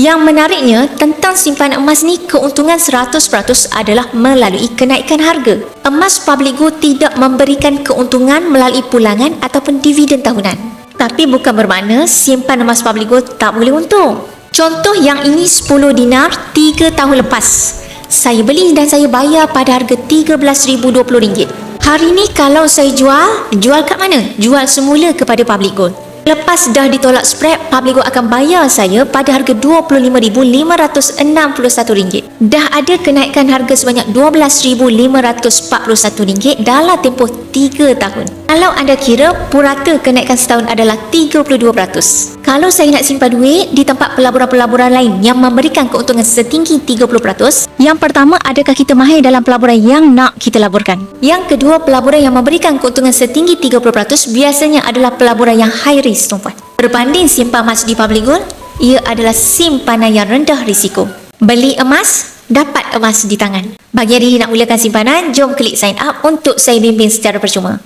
Yang menariknya, tentang simpanan emas ni, keuntungan 100% adalah melalui kenaikan harga. Emas Public Gold tidak memberikan keuntungan melalui pulangan ataupun dividen tahunan. Tapi bukan bermakna simpan emas Public Gold tak boleh untung. Contoh yang ini 10 dinar 3 tahun lepas. Saya beli dan saya bayar pada harga RM13,020. Hari ni kalau saya jual kat mana? Jual semula kepada Public Gold. Lepas dah ditolak spread, Public Gold akan bayar saya pada harga RM25,561. Dah ada kenaikan harga sebanyak RM12,541 dalam tempoh 3 tahun. Kalau anda kira, purata kenaikan setahun adalah 32%. Kalau saya nak simpan duit di tempat pelaburan-pelaburan lain yang memberikan keuntungan setinggi 30%, yang pertama, adakah kita mahir dalam pelaburan yang nak kita laburkan? Yang kedua, pelaburan yang memberikan keuntungan setinggi 30% biasanya adalah pelaburan yang high risk, tuan-puan. Berbanding simpan emas di Public Gold, ia adalah simpanan yang rendah risiko. Beli emas, dapat emas di tangan. Bagi hari ini nak mulakan simpanan, jom klik sign up untuk saya bimbing secara percuma.